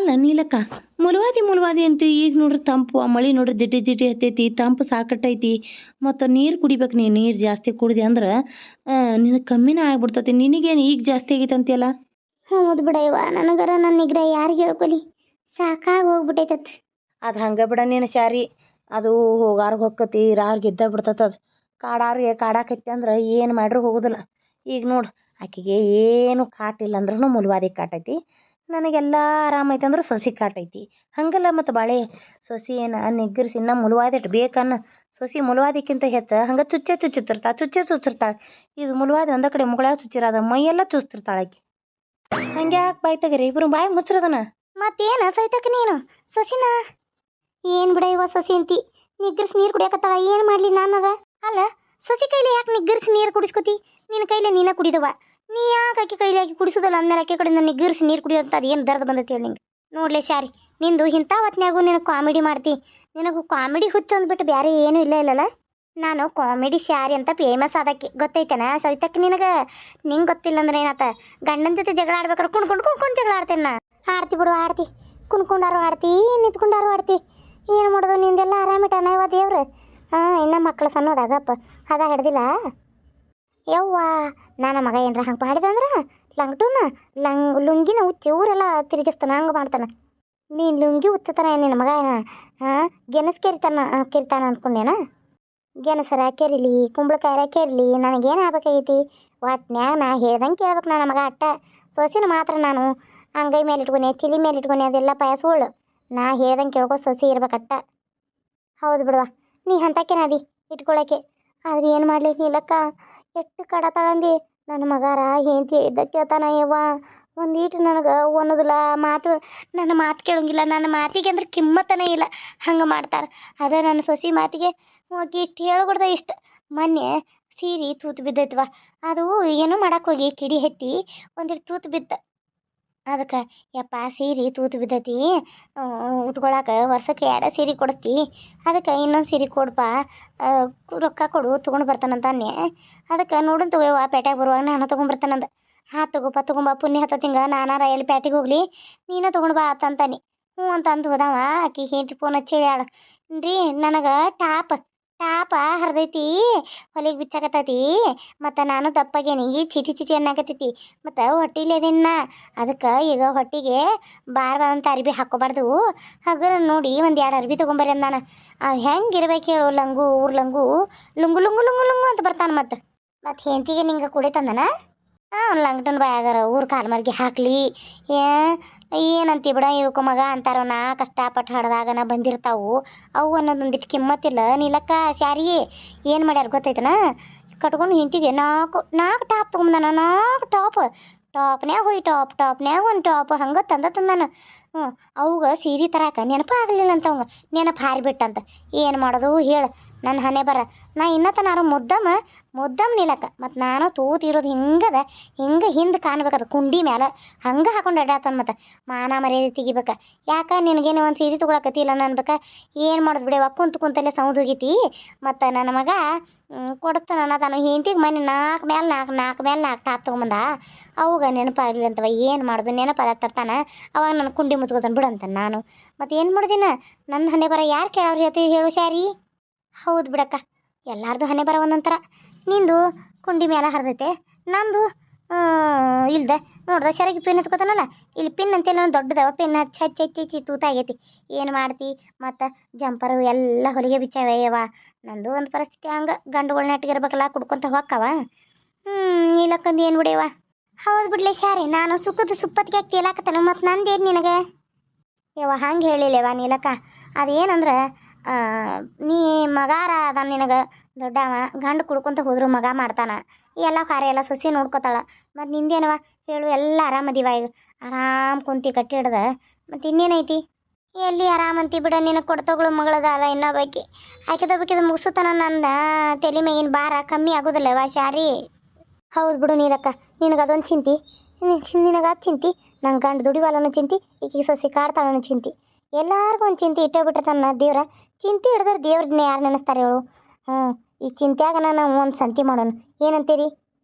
ಅಲ್ಲ ನೀಲಕ್ಕ, ಮುಲವಾದಿ ಅಂತ ಈಗ ನೋಡ್ರಿ ತಂಪು, ಆ ಮಳೆ ನೋಡ್ರಿ ಜಿಟಿ ಜಿಟಿ ಹತ್ತೈತಿ, ತಂಪು ಸಾಕಟ್ಟೈತಿ. ಮತ್ತು ನೀರು ಕುಡಿಬೇಕು. ನೀರು ಜಾಸ್ತಿ ಕುಡಿದೆ ಅಂದ್ರೆ ನಿನಗೆ ಕಮ್ಮಿನೇ ಆಗ್ಬಿಡ್ತೈತಿ. ನಿನಗೇನು ಈಗ ಜಾಸ್ತಿ ಆಗೈತೆ ಅಂತೀಯಲ್ಲ? ಹೌದು ಬಿಡಯ್ಯವ, ನನಗರ ನನ್ನ ನಿಗ್ರಹ ಯಾರಿಗೆ ಹೇಳ್ಕೊಲಿ, ಸಾಕಾಗಿ ಹೋಗ್ಬಿಟ್ಟೈತತ್. ಅದು ಹಂಗೆ ಬಿಡ ನೀನು ಶಾರಿ. ಅದು ಹೋಗಾರ್ಗೆ ಹೊಕ್ಕತಿ, ಇರಾರ್ಗೆ ಇದ್ದ ಬಿಡ್ತೈತೆ. ಅದು ಕಾಡಾರಿಗೆ ಕಾಡಾಕೈತಿ ಅಂದ್ರೆ ಏನು ಮಾಡ್ರೂ ಹೋಗೋದಿಲ್ಲ. ಈಗ ನೋಡು, ಆಕೆಗೆ ಏನು ಕಾಟಿಲ್ಲ ಅಂದ್ರೂ ಮುಲವಾದಿ ಕಾಟೈತಿ. ನನಗೆಲ್ಲ ಆರಾಮೈತೆ ಅಂದ್ರೆ ಸೊಸಿ ಕಾಟೈತಿ. ಹಂಗಲ್ಲ ಮತ್ತು ಬಾಳೆ ಸೊಸಿ ಏನು ನಿಗ್ಗರಿಸಿ ಇನ್ನು ಮುಲವಾದಿ ಇಟ್ಟು ಬೇಕನ್ನ ಸೊಸಿ ಮುಲವಾದಿಕ್ಕಿಂತ ಹೆಚ್ಚು ಹಂಗೆ ಚುಚ್ಚಿರ್ತಾಳೆ. ಇದು ಮುಲವಾದಿ ಒಂದ ಕಡೆ ಮುಗಳಾಗ ಚುಚ್ಚಿರೋದ, ಮೈಯೆಲ್ಲ ಚುಚ್ತಿರ್ತಾಳೆ ಆಕೆ. ಹಂಗೆ ಯಾಕೆ ಬಾಯ್ ತೆಗೀರಿ, ಇಬ್ರು ಬಾಯಿ ಮುಚ್ಚಿರೋದನ. ಮತ್ತೇನ ಸೈತಕ್ಕ ನೀನು ಸೊಸಿನ? ಏನು ಬಿಡ ಇವ ಸೊಸಿ ಅಂತಿ, ನಿಗ್ಗರಿಸಿ ನೀರು ಕುಡಿಯಕತ್ತಾಳ. ಏನು ಮಾಡಲಿ ನಾನದ? ಅಲ್ಲ, ಸೊಸಿ ಕೈಲಿ ಯಾಕೆ ನಿಗ್ಗರಿಸಿ ನೀರು ಕುಡಿಸ್ಕೊತಿ? ನಿನ್ನ ಕೈಲೇ ನೀನ ಕುಡಿದವ, ನೀ ಯಾಕೆ ಆಕೆ ಕೈಲಿ ಆಕೆ ಕುಡಿಸೋದಲ್ಲ ಅಂದ್ಮೇಲೆ ಆಕೆ ಕಡೆಯಿಂದ ನಿಗ್ಗರಿಸಿ ನೀರು ಕುಡಿಯೋಂತ ಅದು ಏನು ದರ್ದ ಬಂದೈತಿ ಹೇಳಿ ನಿಂಗೆ? ನೋಡ್ಲೆ ಶಾರಿ, ನಿಂದು ಇಂಥ ಹೊತ್ನ್ಯಾಗೂ ನಿನಗೆ ಕಾಮಿಡಿ ಮಾಡ್ತಿ. ನಿನಗೂ ಕಾಮಿಡಿ ಹುಚ್ಚು ಅಂದ್ಬಿಟ್ಟು ಬೇರೆ ಏನೂ ಇಲ್ಲಲ್ಲ. ನಾನು ಕಾಮಿಡಿ ಶಾರಿ ಅಂತ ಫೇಮಸ್ ಆದಕ್ಕೆ ಗೊತ್ತೈತೇನ ಸವಿತಕ್ಕೆ ನಿನಗೆ? ನಿಂಗೆ ಗೊತ್ತಿಲ್ಲ ಅಂದ್ರೆ ಏನಾತ, ಗಂಡನ ಜೊತೆ ಜಗಳ ಆಡ್ಬೇಕಾರೆ ಕುಣ್ಕೊಂಡು ಜಗಳ ಆಡ್ತೇನೆ ನಾ. ಆಡ್ತಿ ಬಿಡು, ಆಡ್ತಿ. ಕುಣ್ಕೊಂಡಾರು ಆಡ್ತಿ, ನಿಂತ್ಕೊಂಡಾರು ಆಡ್ತಿ. ಏನು ಮಾಡೋದು, ನಿಂದೆಲ್ಲ ಆರಾಮಿಟ್ಟಾನ ಇವ ದೇವ್ರು? ಇನ್ನು ಮಕ್ಕಳು ಸಣ್ಣದಾಗಪ್ಪ ಅದ ಹಿಡ್ದಿಲ್ಲ. ಯವ್ವ, ನನ್ನ ಮಗ ಏನರ ಹಂಗೆ ಪಾಡಿದಂದ್ರೆ ಲಂಗ್ಟೂನ ಲುಂಗಿನ ಹುಚ್ಚಿ ಊರೆಲ್ಲ ತಿರುಗಿಸ್ತಾನೆ, ಹಂಗೆ ಮಾಡ್ತಾನೆ. ನೀನು ಲುಂಗಿ ಹುಚ್ಚತಾನ ನಿನ್ನ ಮಗ ಏನ? ಗೆಣಸ್ ಕೆರಿತಾನ ಅಂದ್ಕೊಂಡೇನ? ಗೆಣಸರ ಕೆರಿಲಿ, ಕುಂಬಳಕಾಯರ ಕೆರಿಲಿ, ನನಗೇನು ಆಗ್ಬೇಕಾಗೈತಿ? ಒಟ್ನ್ಯಾಗ ನಾ ಹೇಳ್ದಂಗೆ ಕೇಳ್ಬೇಕು ನನ್ನ ಮಗ ಅಟ್ಟ. ಸೊಸಿನ ಮಾತ್ರ ನಾನು ಅಂಗೈ ಮೇಲೆ ಇಟ್ಕೊನೆ, ತಿಳಿ ಮೇಲೆ ಇಟ್ಕೊನೆ, ಅದೆಲ್ಲ ಪಾಯಸೋಳು. ನಾ ಹೇಳ್ದಂಗೆ ಕೇಳ್ಕೊ ಸೊಸಿ ಇರ್ಬೇಕಟ್ಟ. ಹೌದು ಬಿಡುವ, ನೀ ಅಂತಕ್ಕೇನದಿ ಇಟ್ಕೊಳಕ್ಕೆ. ಆದ್ರೆ ಏನು ಮಾಡಲಿ ನೀಲಕ್ಕ, ಎಷ್ಟು ಕಡತಾಳಂದು ನನ್ನ ಮಗಾರ ಹೆಂಡತಿ ಇದ್ದ ಕೇಳ್ತಾನ. ಯವ್ವ ಒಂದೀಟು ನನಗೆ ಅನ್ನೋದಿಲ್ಲ, ನನ್ನ ಮಾತು ಕೇಳೋಂಗಿಲ್ಲ. ನನ್ನ ಮಾತಿಗೆ ಅಂದ್ರೆ ಕಿಮ್ಮತ್ತನೇ ಇಲ್ಲ, ಹಂಗೆ ಮಾಡ್ತಾರೆ. ಅದೇ ನನ್ನ ಸೊಸಿ ಮಾತಿಗೆ ಹೋಗಿ ಇಷ್ಟು ಹೇಳ್ಕೊಡ್ದ. ಇಷ್ಟು ಮೊನ್ನೆ ಸೀರೆ ತೂತು ಬಿದ್ದೈತವ, ಅದು ಏನೋ ಮಾಡಕ್ಕೆ ಹೋಗಿ ಕಿಡಿ ಹೆತ್ತಿ ಒಂದಿಟ್ಟು ತೂತು ಬಿದ್ದ. ಅದಕ್ಕೆ ಯಪ್ಪ ಸೀರೆ ತೂತು ಬಿದ್ದೈತಿ, ಉಟ್ಕೊಳಕ್ಕೆ ವರ್ಷಕ್ಕೆ 2 ಸೀರೆ ಕೊಡಿಸ್ತಿ, ಅದಕ್ಕೆ ಇನ್ನೊಂದು ಸೀರೆ ಕೊಡಪ್ಪ, ರೊಕ್ಕ ಕೊಡು ತೊಗೊಂಡು ಬರ್ತಾನಂತ ಅನ್ನೆ. ಅದಕ್ಕೆ ನೋಡೋಣ ತಗೋಯವ್ವ, ಪೇಟೆಗೆ ಬರುವಾಗ ನಾನು ತೊಗೊಂಡ್ಬರ್ತಾನಂದ. ತೊಗೊಂಬ ಪುಣ್ಯ ಹತ್ತತಿಂಗ ನಾನಾರ ಎಲ್ಲಿ ಪೇಟೆಗೆ ಹೋಗ್ಲಿ, ನೀನೇ ತೊಗೊಂಡು ಬಾ ಅಂತಂತಾನೆ. ಹ್ಞೂ ಅಂತ ಅಂದು ಹೋದವ. ಆಕಿ ಹೆಂಡತಿ ಫೋನ್ ಹಚ್ಚಿ ಹೇಳ್ಯಾಳ, ರೀ ನನಗೆ ಟಾಪ ಹರಿದೈತಿ, ಹೊಲಿಗೆ ಬಿಚ್ಚಾಕತ್ತೈತಿ, ಮತ್ತು ನಾನು ದಪ್ಪಾಗೇನಿ, ಚಿಟಿ ಅನ್ನಕತ್ತೈತಿ, ಮತ್ತು ಹೊಟ್ಟಿಲಿ ಅದೇನ. ಅದಕ್ಕೆ ಈಗ ಹೊಟ್ಟಿಗೆ ಬಾರ್ ಅಂತ ಅರ್ಬಿ ಹಾಕ್ಕೋಬಾರ್ದು, ಹಾಗಾರ ನೋಡಿ ಒಂದು 2 ಅರ್ಬಿ ತೊಗೊಂಬರ್ರಿ ಅಂದ. ನಾನು ಹೆಂಗೆ ಇರ್ಬೇಕು ಹೇಳು, ಊರು ಲಂಗು ಲುಂಗು ಅಂತ ಬರ್ತಾನೆ. ಮತ್ತು ಹೆಂಡತಿಗೆ ನಿಂಗೆ ಕುಡಿತಂದನ ಲಂಗ್ಟನ್ ಬಾಯಾಗಾರ ಊರು ಕಾಲ್ಮರ್ಗಿ ಹಾಕ್ಲಿ. ಏನಂತೀವಿ ಬಿಡ, ಇವಕ್ಕೆ ಮಗ ಅಂತಾರೋ, ನಾ ಕಷ್ಟಪಟ್ಟು ಹಡ್ದಾಗನ ಬಂದಿರ್ತಾವು ಅವು ಅನ್ನೋದೊಂದಿಟ್ಟು ಕಿಮ್ಮತ್ತಿಲ್ಲ ನೀಲಕ್ಕ. ಶಾರಿ ಏನು ಮಾಡ್ಯಾರ ಗೊತ್ತೈತನ, ಕಟ್ಕೊಂಡು ಹಿಂತಿಗೆ 4 ಟಾಪ್ ತೊಗೊಂಬಂದಾನ. 4 ಟಾಪ್ನ್ಯಾಗ ಹೋಗಿ ಟಾಪ್ನ್ಯಾಗ ಒಂದು ಟಾಪ್ ಹಂಗೆ ತಂದಾನ. ಅವಾಗ ಸೀರೆ ತರಾಕ ನೆನಪಾಗಲಿಲ್ಲ ಅಂತ, ಅವಂಗ ನೆನಪು ಹಾರಿಬಿಟ್ಟಂತ. ಏನು ಮಾಡೋದು ಹೇಳು ನನ್ನ ಹಣೆ ಬರ. ನಾ ಇನ್ನತನಾರು ಮುದ್ದಮ್ ನಿಲಕ್ಕ. ಮತ್ತು ನಾನು ತೂತಿರೋದು ಹಿಂಗದ, ಹಿಂಗೆ ಹಿಂದೆ ಕಾಣ್ಬೇಕದ ಕುಂಡಿ ಮ್ಯಾಲೆ, ಹಂಗೆ ಹಾಕೊಂಡು ಅಡ್ಡಾತಾನ. ಮತ್ತು ಮಾನ ಮರ್ಯಾದೆ ತೆಗಿಬೇಕ. ಯಾಕೆ ನಿನಗೇನು ಒಂದು ಸೀರೆ ತೊಗೊಳಕತ್ತಿಲ್ಲ ಅನ್ಬೇಕ? ಏನು ಮಾಡೋದು ಬಿಡವ, ಕುಂತಲ್ಲೇ ಸೌಂದು ಹೋಗೈತಿ. ಮತ್ತು ನನ್ನ ಮಗ ಕೊಡಿಸ್ತಾನ ಅನ್ನತಾನು ಹೆಂಡತಿಗೆ ಮನೆ 4 ಮೇಲೆ 4 ಟಾಪ್ ತೊಗೊಂಬಂದ. ಅವಾಗ ನೆನಪಾಗಲಿಲ್ಲ ಅಂತವ. ಏನು ಮಾಡೋದು, ನೆನಪದ ತರ್ತಾನ. ಅವಾಗ ನನ್ನ ಕುಂಡಿ ಮುಚ್ಕೋತಾನೆ ಬಿಡಂತಾನೆ. ನಾನು ಮತ್ತು ಏನು ಮಾಡಿದಿನ, ನನ್ನ ಹಣೆ ಬರ ಯಾರು ಕೇಳೋರು ಹೇಳ್ತಿ ಹೇಳು ಶಾರಿ? ಹೌದು ಬಿಡಕ್ಕ, ಎಲ್ಲಾರ್ದು ಹಣೆ ಬರ ಒಂದೊಂಥರ. ನಿಂದು ಕುಂಡಿ ಮೇಲೆ ಹರಿದೈತೆ, ನಂದು ಇಲ್ದೆ ನೋಡ್ದೆ ಸೆರಗಿ ಪಿನ್ ಹಚ್ಕೋತಾನಲ್ಲ, ಇಲ್ಲಿ ಪಿನ್ ಅಂತೇಳಿ ನಾನು ದೊಡ್ಡದವ ಪಿನ್ ಹಚ್ಚಿ ತೂತಾಗೈತಿ. ಏನು ಮಾಡ್ತಿ? ಮತ್ತು ಜಂಪರು ಎಲ್ಲ ಹೊಲಿಗೆ ಬಿಚ್ಚಾವಯ್ಯವ. ನಂದು ಒಂದು ಪರಿಸ್ಥಿತಿ ಹಂಗೆ, ಗಂಡುಗಳನ್ನ ನೆಟ್ಟಿಗಿರ್ಬೇಕಲ್ಲ, ಕುಡ್ಕೊತ ಹೋಕ್ಕವ. ನೀಲಕ್ಕಂದು ಏನು ಬಿಡೇವ? ಹೌದು ಬಿಡ್ಲೆ ಶಾರಿ, ನಾನು ಸುಖದ ಸುಪ್ಪತ್ತಿಗೆ ತೇಲಾಕತ್ತಾನ. ಮತ್ತು ನಂದೇನು ನಿನಗೆ ಯವ್ವ? ಹಂಗೆ ಹೇಳಿಲ್ಲವ ನೀಲಕ್ಕ. ಅದೇನಂದ್ರೆ ನೀ ಮಗಾರ ಅದ ನಿನಗೆ ದೊಡ್ಡವ, ಗಂಡು ಕುಡ್ಕೊತ ಹೋದ್ರು ಮಗ ಮಾಡ್ತಾನ, ಎಲ್ಲ ಕಾರ್ಯ ಎಲ್ಲ ಸೊಸಿ ನೋಡ್ಕೊತಾಳ. ಮತ್ತು ನಿಂದೇನವ ಹೇಳು? ಎಲ್ಲ ಆರಾಮದಿವ, ಈಗ ಆರಾಮ್ ಕುಂತಿ ಕಟ್ಟಿ ಹಿಡ್ದ. ಮತ್ತು ಇನ್ನೇನೈತಿ? ಎಲ್ಲಿ ಆರಾಮಂತಿ ಬಿಡ, ನಿನಗೆ ಕೊಡ್ತಗಳು ಮಗಳದ ಅಲ್ಲ ಇನ್ನೊಬ್ಬಾಕಿ, ಆಕೆದ ಮುಗಿಸುತ್ತಾನ. ನನ್ನ ತಲೆ ಮೇಗಿನ ಭಾರ ಕಮ್ಮಿ ಆಗೋದಿಲ್ಲವ ಶಾರಿ? ಹೌದು ಬಿಡು ನೀಲಕ್ಕ, ನಿನಗದೊಂದು ಚಿಂತಿ, ನಿನಗೆ ಅದು ಚಿಂತಿ. ನಂಗೆ ಗಂಡು ದುಡಿವಲ್ಲೂ ಚಿಂತಿ, ಈಕೆ ಸೊಸಿ ಕಾಡ್ತಾಳೂ ಚಿಂತಿ. ಎಲ್ಲಾರ್ಗೂ ಒಂದು ಚಿಂತೆ ಇಟ್ಟೇ ಬಿಟ್ಟಿರ್ತಾನ ದೇವ್ರ. ಚಿಂತೆ ಹಿಡಿದ್ರೆ ದೇವ್ರನ್ನ ಯಾರು ನೆನೆಸ್ತಾರೆ ಹೇಳು? ಈ ಚಿಂತ್ಯಾಗ ನಾವು ಒಂದು ಸಂತಿ ಮಾಡೋಣ, ಏನಂತೀರಿ?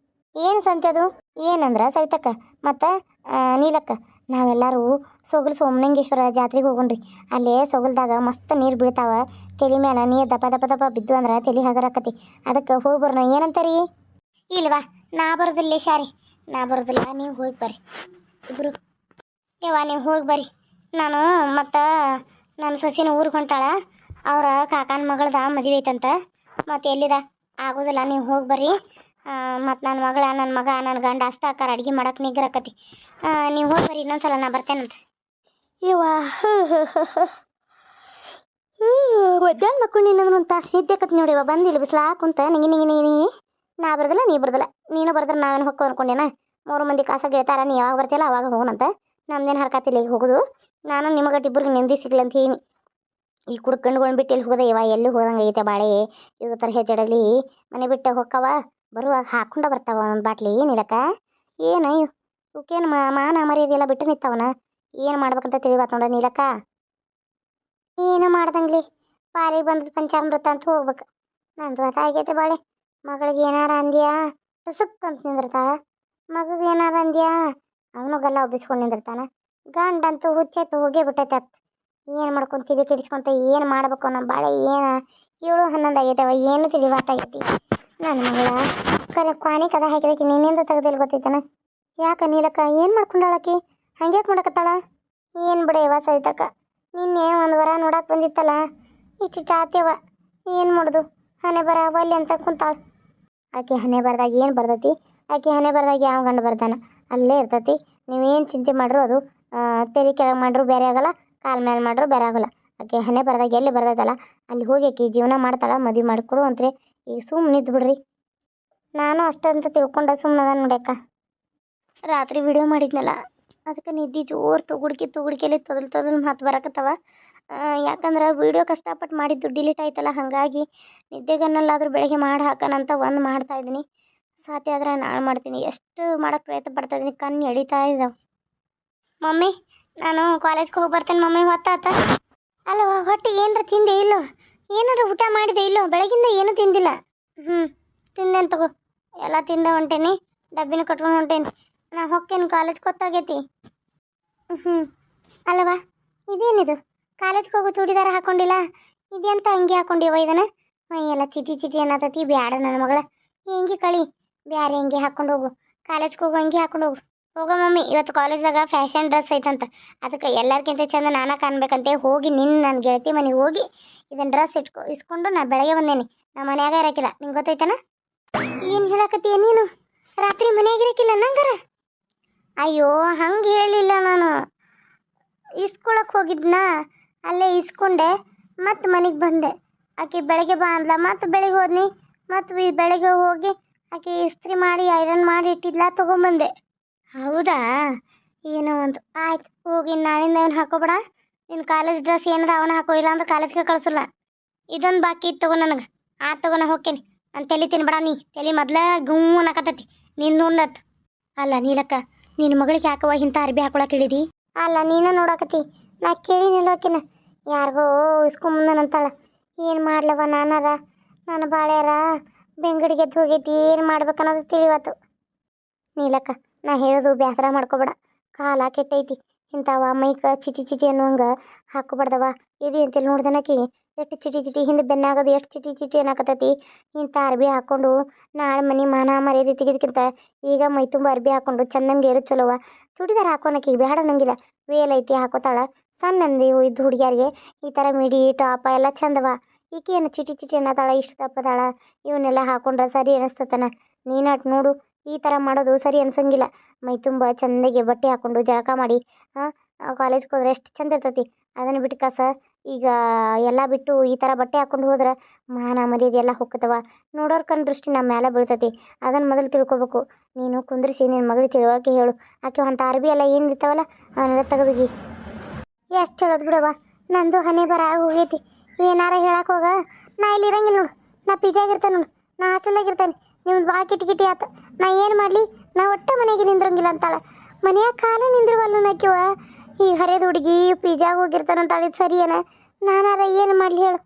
ಏನು ಸಂತೆ ಅದು? ಏನಂದ್ರೆ ಸರಿತಕ್ಕ ಮತ್ತು ನೀಲಕ್ಕ, ನಾವೆಲ್ಲರೂ ಸೊಗಲು ಸೋಮಲಿಂಗೇಶ್ವರ ಜಾತ್ರೆಗೆ ಹೋಗೋಣ್ರಿ. ಅಲ್ಲೇ ಸೊಗಲ್ದಾಗ ಮಸ್ತ್ ನೀರು ಬೀಳ್ತಾವ. ತಲೆ ಮೇಲೆ ನೀರು ದಪ ದಪ ದಪ ಬಿದ್ದು ಅಂದ್ರೆ ತಲೆ ಹಗರಾಕತಿ. ಅದಕ್ಕೆ ಹೋಗಿ ಬರೋಣ, ಏನಂತಾರಿ? ಇಲ್ವಾ, ನಾ ಬರೋದಿಲ್ಲ ಶಾರಿ, ನಾ ಬರೋದಿಲ್ಲ, ನೀವು ಹೋಗಿ ಬರ್ರಿ ಇಬ್ರು. ಯವ್ವ ನೀವು ಹೋಗಿ ಬರ್ರಿ. ನಾನು ಮತ್ತು ನನ್ನ ಸೊಸಿನ ಊರಿಗೆ ಹೊಂಟಾಳ, ಅವ್ರ ಕಾಕನ ಮಗಳದ ಮದುವೆ ಐತಂತ. ಮತ್ತು ಎಲ್ಲಿದ ಆಗೋದಿಲ್ಲ, ನೀವು ಹೋಗಿ ಬರ್ರಿ. ಮತ್ತು ನನ್ನ ಮಗಳ ನನ್ನ ಮಗ ನನ್ನ ಗಂಡ ಅಷ್ಟ ಆಕಾರ ಅಡುಗೆ ಮಾಡಕ್ಕೆ ನಿಗ್ರಹಕತಿ. ನೀವು ಹೋಗಿ ಬರ್ರಿ, ಇನ್ನೊಂದ್ಸಲ ನಾ ಬರ್ತೇನಂತ. ಇವ ಮಧ್ಯಾಹ್ನ ಮಕ್ಕಳು ನಿನ್ನಂದ್ರೆ ಒಂದು ತಾಸು ನಿದ್ದೆಕತ್ ನೋಡಿವ. ಬಂದಿಲ್ಲ ಬಿಸಿಲು ಕುಂತ ನಿಂಗೆ ನಿಂಗೆ ನೀ ನಾ ಬರ್ದಿಲ್ಲ, ನೀ ಬರ್ದಿಲ್ಲ. ನೀನು ಬರ್ದ್ರೆ ನಾವೇನು ಹೊಕ್ಕ ಅನ್ಕೊಂಡೇನ. 3 ಮಂದಿ ಕಾಸ ಗೆಳ್ತಾರ, ನೀ ಯಾವಾಗ ಬರ್ತಿಲ್ಲ ಅವಾಗ ಹೋಗೋಣಂತ. ನಮ್ದೇನು ಹರ್ಕತಿಲ್ಲ ಈಗ ಹೋಗೋದು. ನಾನು ನಿಮಗಟ್ಟು ಇಬ್ಬರಿಗೆ ನೆಮ್ಮದಿ ಸಿಗ್ಲಿ ಅಂತ ಹೇಳಿ ಈ ಕುಡ್ಕಂಡ್ಕೊಂಡು ಬಿಟ್ಟು ಎಲ್ಲಿ ಹೋಗೋದೆ. ಇವ ಎಲ್ಲಿ ಹೋದಂಗೆ ಐತೆ ಬಾಳೆ. ಇವಾಗ ಥರ ಹೆಜ್ಜಡಲಿ ಮನೆ ಬಿಟ್ಟು ಹೊಕ್ಕವ, ಬರುವಾಗ ಹಾಕ್ಕೊಂಡ ಬರ್ತಾವ ಒಂದು ಬಾಟ್ಲಿ. ಏನಿಲ್ಲಕ್ಕ ಏನು ಇವಕ್ಕೇನು ಮಾನ ಮರ್ಯಾದೆಲ್ಲ ಬಿಟ್ಟು ನಿಂತವನ. ಏನು ಮಾಡ್ಬೇಕಂತ ತಿಳಿಬಾತ್ ನೋಡ ನೀಲಕ್ಕ. ಏನು ಮಾಡ್ದಂಗ್ಲಿ ಪಾಲಿಗೆ ಬಂದದ ಪಂಚಾಮೃತ ಅಂತ ಹೋಗ್ಬೇಕು. ನಂದು ಅದಾಗೈತೆ ಬಾಳೆ. ಮಗಳಿಗೆ ಏನಾರ ಅಂದ್ಯಾ ಸುಕ್ ಅಂತ ನಿಂದಿರ್ತಾಳ. ಮಗುಗೆ ಏನಾರ ಅಂದ್ಯಾ ಅವನು ಗಲ್ಲ ಒಬ್ಬಿಸ್ಕೊಂಡು ನಿಂದಿರ್ತಾನ. ಗಂಡಂತೂ ಹುಚ್ಚೈತು ಹೋಗೇ ಬಿಟ್ಟೈತೆ ಅತ್. ಏನು ಮಾಡ್ಕೊಂಡು ತಿಳಿ ಕೆಡಿಸ್ಕೊಂತ ಏನು ಮಾಡ್ಬೇಕು ನಮ್ಮ ಬಾಳೆ. ಏನು 7-11 ಆಗೈತವ, ಏನು ತಿಳಿವಾಟಾಗೈತಿ. ನನ್ನ ಮಗಳ ಕ್ವಾನಿ ಕದ ಹಾಕಿದಕ್ಕೆ ನಿನ್ನಿಂದ ತೆಗ್ದಿಲ್ಲ ಗೊತ್ತೈತನ. ಯಾಕೆ ನೀಲಕ್ಕ ಏನು ಮಾಡ್ಕೊಂಡಾಳಕಿ? ಹಂಗ್ಯಾಕೆ ಮಾಡಕತ್ತಾಳ? ಏನು ಬಿಡೆಯವ ಸವಿತಕ್ಕ, ನಿನ್ನೆ ಒಂದು ವಾರ ನೋಡಕ್ಕೆ ಬಂದಿತ್ತಲ್ಲ, ಇಷ್ಟು ಆತ್ಯವ. ಏನು ಮಾಡೋದು, ಹಣೆ ಬರ ಒಲ್ಲೆ ಅಂತ ಕುಂತಾಳ. ಆಕೆ ಹಣೆ ಬರ್ದಾಗ ಏನು ಬರ್ತೈತಿ? ಆಕೆ ಹಣೆ ಬರ್ದಾಗ ಯಾವ ಗಂಡು ಬರ್ತಾನ ಅಲ್ಲೇ ಇರ್ತೈತಿ. ನೀವೇನು ಚಿಂತೆ ಮಾಡ್ರು ಅದು ತೆರೆ ಕೆಳಗೆ ಮಾಡ್ರು ಬೇರೆ ಆಗಲ್ಲ, ಕಾಲ ಮೇಲೆ ಮಾಡ್ರು ಬೇರೆ ಆಗೋಲ್ಲ. ಆಕೆ ಹಣೆ ಬರ್ದಾಗ ಎಲ್ಲಿ ಬರ್ತೈತಲ್ಲ ಅಲ್ಲಿ ಹೋಗಿ ಆಕೆ ಜೀವನ ಮಾಡ್ತಾಳೆ. ಮದುವೆ ಮಾಡಿಕೊಡು ಅಂತ್ರಿ. ಈಗ ಸುಮ್ಮನೆ ನಿಂತು ಬಿಡ್ರಿ. ನಾನು ಅಷ್ಟಂತ ತಿಳ್ಕೊಂಡ ಸುಮ್ಮನದ ನೋಡ್ಯಕ್ಕ. ರಾತ್ರಿ ವಿಡಿಯೋ ಮಾಡಿದ್ನಲ್ಲ, ಅದಕ್ಕೆ ನಿದ್ದೆ ಜೋರು ತುಗುಡ್ಕೆಲಿ ತೊದಲು ಮಾತು ಬರಕತ್ತವ. ಯಾಕಂದ್ರೆ ವಿಡಿಯೋ ಕಷ್ಟಪಟ್ಟು ಮಾಡಿದ್ದು ಡಿಲೀಟ್ ಆಯ್ತಲ್ಲ, ಹಾಗಾಗಿ ನಿದ್ದೆಗನ್ನಲ್ಲಾದರೂ ಬೆಳಗ್ಗೆ ಮಾಡಿ ಹಾಕೋಣಂತ ಒಂದು ಮಾಡ್ತಾಯಿದ್ದೀನಿ. ಸಾಧ್ಯ ಆದರೆ ನಾಳೆ ಮಾಡ್ತೀನಿ. ಎಷ್ಟು ಮಾಡೋಕ್ಕೆ ಪ್ರಯತ್ನ ಪಡ್ತಾಯಿದ್ದೀನಿ, ಕಣ್ಣು ಎಳಿತಾ ಇದ್ದಾವೆ. ಮಮ್ಮಿ ನಾನು ಕಾಲೇಜ್ಗೆ ಹೋಗಿ ಬರ್ತೇನೆ ಮಮ್ಮಿ. ಹೊತ್ತಾತ ಅಲ್ಲವ, ಹೊಟ್ಟೆಗೆ ಏನಾರ ತಿಂದೆ ಇಲ್ಲೋ? ಏನಾರ ಊಟ ಮಾಡಿದೆ ಇಲ್ಲೋ? ಬೆಳಗಿಂದ ಏನೂ ತಿಂದಿಲ್ಲ. ತಿಂದೇನು ತಗೋ, ಎಲ್ಲ ತಿಂದ ಹೊಂಟೇನಿ, ಡಬ್ಬಿನ ಕಟ್ಕೊಂಡು ಹೊಂಟೇನಿ. ನಾ ಹೊಕ್ಕೇನು ಕಾಲೇಜ್ಗೆ ಗೊತ್ತಾಗೈತಿ. ಅಲ್ಲವ, ಇದೇನಿದು ಕಾಲೇಜ್ಗೆ ಹೋಗೋ ಚೂಡಿದಾರ ಹಾಕೊಂಡಿಲ್ಲ, ಇದೆಂತ ಅಂಗಿ ಹಾಕೊಂಡಿವ ಇದನ್ನು? ಎಲ್ಲ ಚಿಟಿ ಅನ್ನತತಿ. ಬ್ಯಾಡ ನನ್ನ ಮಗಳ, ಹೆಂಗೆ ಕಳಿ ಬ್ಯಾರೆ ಹೆಂಗೆ ಹಾಕೊಂಡು ಹೋಗು. ಕಾಲೇಜ್ಗೆ ಹೋಗೋ ಹಂಗೆ ಹಾಕೊಂಡು ಹೋಗು. ಹೋಗೋ ಮಮ್ಮಿ, ಇವತ್ತು ಕಾಲೇಜ್ದಾಗ ಫ್ಯಾಷನ್ ಡ್ರೆಸ್ ಐತಂತ, ಅದಕ್ಕೆ ಎಲ್ಲರಿಗಿಂತ ಚಂದ ನಾನೇ ಕಾಣ್ಬೇಕಂತೆ ಹೋಗಿ ನನ್ನ ಗೆಳತಿ ಮನೆಗೆ ಹೋಗಿ ಇದನ್ನು ಡ್ರೆಸ್ ಇಸ್ಕೊಂಡು ನಾ ಬೆಳಗ್ಗೆ ಬಂದೇನಿ. ನಮ್ಮ ಮನ್ಯಾಗ ಇರೋಕ್ಕಿಲ್ಲ, ನಿಂಗೆ ಗೊತ್ತೈತನ? ಏನು ಹೇಳಕತ್ತೀಯ ನೀನು? ರಾತ್ರಿ ಮನೆಯಾಗ ಇರೋಕ್ಕಿಲ್ಲ ನಂಗಾರ? ಅಯ್ಯೋ ಹಂಗೆ ಹೇಳಿಲ್ಲ ನಾನು. ಇಸ್ಕೊಳಕ್ಕೆ ಹೋಗಿದ್ನಾ, ಅಲ್ಲೇ ಇಸ್ಕೊಂಡೆ, ಮತ್ತು ಮನೆಗೆ ಬಂದೆ. ಆಕೆ ಬೆಳಗ್ಗೆ ಬಾ ಅಂದ್ಲ, ಮತ್ತು ಬೆಳಗ್ಗೆ ಹೋದ್ನಿ. ಮತ್ತು ಬೆಳಗ್ಗೆ ಹೋಗಿ ಆಕೆ ಇಸ್ತ್ರಿ ಮಾಡಿ ಐರನ್ ಮಾಡಿ ಇಟ್ಟಿದ್ಲ, ತೊಗೊಂಬಂದೆ. ಹೌದಾ? ಏನೋ ಒಂದು ಆಯ್ತು, ಹೋಗಿ ನಾಳಿಂದ ಅವನು ಹಾಕೋಬೇಡ. ನಿನ್ನ ಕಾಲೇಜ್ ಡ್ರೆಸ್ ಏನದ ಅವನ ಹಾಕೋ, ಇಲ್ಲ ಅಂದ್ರೆ ಕಾಲೇಜ್ಗೆ ಕಳಿಸಲ್ಲ. ಇದೊಂದು ಬಾಕಿ ಇತ್ತು ತಗೋ ನನಗೆ. ತಗೋ ನಾ ಹೋಗ್ತೇನೆ. ನಾನು ತಲೆ ತಿನ್ಬೇಡ, ನೀ ತಲೆ ಮೊದ್ಲ ಗುಮ್ಮು ಅನ್ನಕತ್ತತಿ ನಿಂದೊಂದತ್ತು. ಅಲ್ಲ ನೀಲಕ್ಕ, ನಿನ್ನ ಮಗಳಿಗೆ ಯಾಕವ ಇಂಥ ಅರ್ಬಿ ಹಾಕೊಳಕ್ಕೆ ಹೇಳಿದಿ? ಅಲ್ಲ ನೀನ ನೋಡಕತ್ತಿ, ನಾ ಕೇಳಿ ನಿಲ್ಲೋಕಿನ ಯಾರಿಗೋ ಇಸ್ಕೊಂಬಂದನಂತಾಳ. ಏನು ಮಾಡ್ಲವ ನಾನಾರ, ನನ್ನ ಬಾಳ್ಯಾರ ಬೆಂಗಡಿಗೆ ಎದ್ದು ಹೋಗೈತಿ. ಏನು ಮಾಡ್ಬೇಕನ್ನೋದು ತಿಳಿವತ್ತು. ನೀಲಕ್ಕ ನಾ ಹೇಳೋದು ಬೇಸರ ಮಾಡ್ಕೊಬೇಡ, ಕಾಲ ಕೆಟ್ಟೈತಿ. ಇಂಥವ ಮೈಕ ಚಿಟಿ ಅನ್ನುವಂಗೆ ಹಾಕೋಬಾರ್ದವ. ಇದು ಅಂತೇಳಿ ನೋಡ್ದನಕಿ ಎಷ್ಟು ಚಿಟಿ ಹಿಂದೆ ಬೆನ್ನಾಗೋದು ಎಷ್ಟು ಚಿಟಿ ಅನ್ನಕತ್ತೈತಿ. ಇಂಥ ಅರ್ಬಿ ಹಾಕ್ಕೊಂಡು ನಾಳೆ ಮನೆ ಮಾನ ಮರ್ಯಾದೆ ತೆಗೆದಕ್ಕಿಂತ ಈಗ ಮೈ ತುಂಬ ಅರ್ಬಿ ಹಾಕ್ಕೊಂಡು ಚಂದಂಗೆ ಇರೋ ಚಲೋವ. ಚೂಡಿದಾರ ಹಾಕೋನಕಿ ಬೇಡ ಅನ್ನಂಗಿಲ್ಲ, ವೇಲ್ ಐತಿ ಹಾಕೋತಾಳ. ಸಣ್ಣಂದಿ ಇದ್ದು ಹುಡುಗಿಯಾರಿಗೆ ಈ ಥರ ಮಿಡಿ ಟಾಪ ಎಲ್ಲ ಚಂದವ. ಈಕೇನು ಚಿಟಿ ಅನ್ನತಾಳ, ಇಷ್ಟು ತಪ್ಪದಾಳ. ಇವನ್ನೆಲ್ಲ ಹಾಕೊಂಡ್ರೆ ಸರಿ ಅನಿಸ್ತತನ? ನೀನಾಟ್ ನೋಡು, ಈ ಥರ ಮಾಡೋದು ಸರಿ ಅನ್ಸಂಗಿಲ್ಲ. ಮೈ ತುಂಬ ಚಂದಗೆ ಬಟ್ಟೆ ಹಾಕ್ಕೊಂಡು ಜಳಕ ಮಾಡಿ ಕಾಲೇಜ್ಗೆ ಹೋದ್ರೆ ಎಷ್ಟು ಚಂದ ಇರ್ತೈತಿ. ಅದನ್ನು ಬಿಟ್ಟು ಕಸ ಈಗ ಎಲ್ಲ ಬಿಟ್ಟು ಈ ಥರ ಬಟ್ಟೆ ಹಾಕ್ಕೊಂಡು ಹೋದ್ರೆ ಮಾನ ಮರ್ಯಾದೆ ಎಲ್ಲ ಹೋಗ್ತವ. ನೋಡೋರ್ ಕಣ್ ದೃಷ್ಟಿ ನಮ್ಮ ಮೇಲೆ ಬೀಳ್ತೈತಿ. ಅದನ್ನು ಮೊದಲು ತಿಳ್ಕೊಬೇಕು. ನೀನು ಕುಂದ್ರಿಸಿ ನಿನ್ನ ಮಗಳಿಗೆ ತಿಳುವಳಿಕೆ ಹೇಳು. ಆಕೆ ಅಂಥ ಅರ್ಬಿ ಎಲ್ಲ ಏನು ಇರ್ತಾವಲ್ಲ ಅವನ್ನೆಲ್ಲ ತೆಗೆದುಗಿ. ಎಷ್ಟು ಹೇಳೋದು ಬಿಡವ, ನಂದು ಹಣೆ ಬರ ಹೋಗೈತಿ. ಏನಾರ ಹೇಳಕ್ಕೆ ಹೋಗ, ನಾ ಇಲ್ಲಿ ಇರಂಗಿಲ್ಲ ನೋಡು. ನಾ ಪಿಜಾಗಿರ್ತೇನೆ ನೋಡು, ನಾ ಹಾಸ್ಟೆಲಾಗಿರ್ತೇನೆ. ನಿಮ್ದು ಬಾ ಕಿಟಿ ಆತ. ನಾ ಏನು ಮಾಡಲಿ, ನಾ ಒಟ್ಟ ಮನೆಗೆ ನಿಂದ್ರಂಗಿಲ್ಲ ಅಂತಾಳೆ. ಮನೆಯಾಗ ಕಾಲ ನಿಂದ್ರವಲ್ಲ ನಾಕಿವ. ಈಗ ಹರಿಯದ ಹುಡುಗಿ ಪಿಜಾಗ ಹೋಗಿರ್ತಾನಂತಾಳಿದ್ದು ಸರಿ ಏನ? ನಾನಾರ ಏನು ಮಾಡಲಿ ಹೇಳು?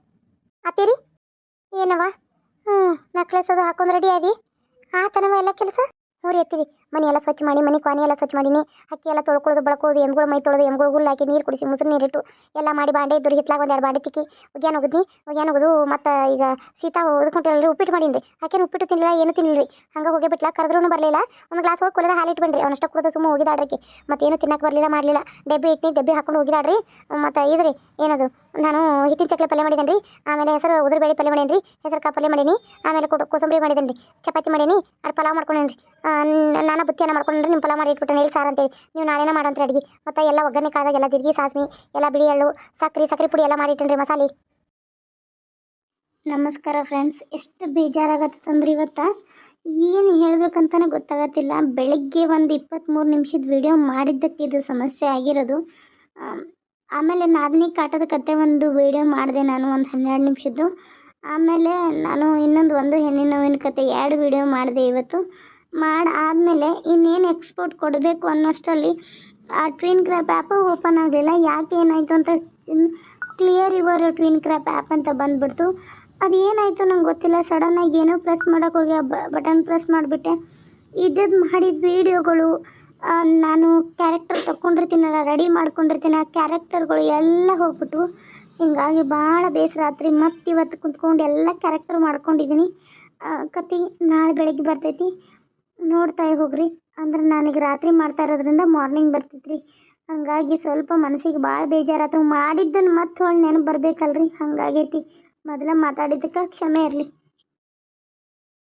ಆತೀರಿ ಏನವ? ನೆಕ್ಲೆಸ್ ಅದು ಹಾಕೊಂಡು ರೆಡಿ ಆದಿ ಆತನವ ಎಲ್ಲ ಕೆಲಸ? ಅವ್ರು ಎತ್ತಿರಿ ಮನೆ ಎಲ್ಲ ಸ್ವಚ್ಛ ಮಾಡಿ ಮನೆ ಕಾನಿ ಎಲ್ಲ ಸ್ವಚ್ಛ ಮಾಡೀನಿ. ಅಕ್ಕಿ ಎಲ್ಲ ತೊಳ್ಕೊಳ್ಳೋದು ಬಳಕೋದು ಎಮ್ಗಳು ಮೈ ತೊಳೆದು ಎಮ್ಗಳು ಹುಲ್ಲು ಹಾಕಿ ನೀರು ಕುಡಿಸಿ ಮುಸುರು ನೀರಿಟ್ಟು ಎಲ್ಲ ಮಾಡಿ ಬಾಂಡೆ ಇದ್ದು ಹಿತ್ಲಾಗ ಒಂದೆರಡು ಬಾಂಡೆ ತಿಕ್ಕಿ ಒಗ್ಯಾನ ಒಗದು ಮತ್ತು ಈಗ ಸೀತಾ ಓದ್ಕೊಂತಿರಲ್ರಿ ಉಪ್ಪಿಟ್ಟು ಮಾಡೀನಿ. ಆಕೆನು ಉಪ್ಪಿಟ್ಟು ತಿನ್ನಲಿಲ್ಲ ಏನು ತಿನ್ನಲಿಲ್ಲ. ಹಂಗೆ ಹೋಗಿ ಬಿಟ್ಲ, ಕರೆದ್ರೂ ಬರಲಿಲ್ಲ. ಒಂದು ಗ್ಲಾಸ್ ಹೋಗಿ ಕೊಲದ ಹಾಲು ಇಟ್ಟು ಬನ್ರಿ, ಅವನಷ್ಟ ಕುಡಿದು ಸುಮ್ಮ ಹೋಗಿದಾಡ್ರಿ. ಮತ್ತೇನು ತಿನ್ನಕ್ಕೆ ಬರಲಿಲ್ಲ ಮಾಡಲಿಲ್ಲ. ಡಬ್ಬಿ ಹಾಕೊಂಡು ಹೋಗಿದಾಡ್ರಿ. ಮತ್ತು ಇದ್ರಿ ಏನದು ನಾನು ಹಿಟ್ಟಿನ ಚಕ್ಲಿ ಪಲ್ಯ ಮಾಡಿದ್ದೇನೆ ರೀ. ಆಮೇಲೆ ಹೆಸರು ಉದುರುಬೇಳೆ ಪಲ್ಯ ಮಾಡೇನಿ ರೀ, ಹೆಸರು ಕಾಳು ಪಲ್ಯ ಮಾಡೀನಿ. ಆಮೇಲೆ ಕೋಸಂಬರಿ ಮಾಡಿದ್ದೇನೆ ರೀ, ಚಪಾತಿ ಮಾಡೀನಿ, ಅದು ಪಲಾವ್ ಮಾಡ್ಕೊಂಡೇನಿ ರೀ. ನಾನು ಬುತ್ತಿಯನ್ನು ಮಾಡ್ಕೊಂಡ್ರಿ, ನಿಮ್ಮ ಪಲಾವ್ ಮಾಡಿ ಇಟ್ಬಿಟ್ಟೆ ಇಲ್ಲಿ ಸಾರು ಅಂತೇಳಿ. ನೀವು ನಾಳೆನೇ ಮಾಡೋಂತ್ರಿ ಅಡುಗೆ. ಮತ್ತು ಎಲ್ಲ ಒಗ್ಗರಣೆ ಕಾಳ್ದಾಗ ಎಲ್ಲ ಜೀರಿಗೆ ಸಾಸ್ಮಿ ಎಲ್ಲ ಬಿಳಿ ಎಳ್ಳು ಸಕ್ರೆ ಪುಡಿ ಎಲ್ಲ ಮಾಡಿಟ್ಟೇನಿ ರೀ ಮಸಾಲೆ. ನಮಸ್ಕಾರ ಫ್ರೆಂಡ್ಸ್. ಎಷ್ಟು ಬೇಜಾರಾಗತ್ತಂದ್ರೆ ಇವತ್ತು ಏನು ಹೇಳ್ಬೇಕಂತಲೇ ಗೊತ್ತಾಗತ್ತಿಲ್ಲ. ಬೆಳಗ್ಗೆ ಒಂದು 23 ನಿಮಿಷದ ವಿಡಿಯೋ ಮಾಡಿದ್ದಕ್ಕೆ ಇದು ಸಮಸ್ಯೆ ಆಗಿರೋದು. ಆಮೇಲೆ ನಾದಿನಿ ಕಾಟದ ಕತೆ ಒಂದು ವಿಡಿಯೋ ಮಾಡಿದೆ ನಾನು, ಒಂದು 12 ನಿಮಿಷದ್ದು. ಆಮೇಲೆ ನಾನು ಒಂದು ಹೆಣ್ಣಿನ ನೋವಿನ ಕತೆ 2 ವಿಡಿಯೋ ಮಾಡಿದೆ ಇವತ್ತು. ಆದಮೇಲೆ ಇನ್ನೇನು ಎಕ್ಸ್ಪೋರ್ಟ್ ಕೊಡಬೇಕು ಅನ್ನೋಷ್ಟರಲ್ಲಿ ಆ ಟ್ವಿನ್ ಕ್ರ್ಯಾಪ್ ಆ್ಯಪು ಓಪನ್ ಆಗಲಿಲ್ಲ. ಯಾಕೆ ಏನಾಯಿತು ಅಂತ clear your twin crab app ಅಂತ ಬಂದುಬಿಡ್ತು. ಅದು ಏನಾಯಿತು ನಂಗೆ ಗೊತ್ತಿಲ್ಲ. ಸಡನ್ನಾಗಿ ಏನೋ ಪ್ರೆಸ್ ಮಾಡೋಕೆ ಹೋಗಿ ಬಟನ್ ಪ್ರೆಸ್ ಮಾಡಿಬಿಟ್ಟೆ. ಮಾಡಿದ ವೀಡಿಯೋಗಳು ನಾನು ಕ್ಯಾರೆಕ್ಟರ್ ತೊಗೊಂಡಿರ್ತೀನಲ್ಲ, ರೆಡಿ ಮಾಡ್ಕೊಂಡಿರ್ತೀನಿ, ಆ ಕ್ಯಾರೆಕ್ಟರ್ಗಳು ಎಲ್ಲ ಹೋಗ್ಬಿಟ್ಟು ಹಿಂಗಾಗಿ ಭಾಳ ಬೇಸರ ರಾತ್ರಿ. ಮತ್ತು ಇವತ್ತು ಕುಂತ್ಕೊಂಡು ಎಲ್ಲ ಕ್ಯಾರೆಕ್ಟರ್ ಮಾಡ್ಕೊಂಡಿದ್ದೀನಿ. ಕತೆ ನಾಳೆ ಬೆಳಗ್ಗೆ ಬರ್ತೈತಿ, ನೋಡ್ತಾ ಹೋಗ್ರಿ. ಅಂದ್ರೆ ನಾನೀಗ ರಾತ್ರಿ ಮಾಡ್ತಾ ಇರೋದ್ರಿಂದ ಮಾರ್ನಿಂಗ್ ಬರ್ತೈತ್ರಿ. ಹಾಗಾಗಿ ಸ್ವಲ್ಪ ಮನಸ್ಸಿಗೆ ಭಾಳ ಬೇಜಾರಾಯ್ತು. ಮಾಡಿದ್ದನ್ನು ಮತ್ತೆ ಹೊಳ್ಳಿ ನೆನಪು ಬರಬೇಕಲ್ರಿ, ಹಂಗಾಗೈತಿ. ಮೊದಲ ಮಾತಾಡಿದ್ದಕ್ಕೆ ಕ್ಷಮೆ ಇರಲಿ.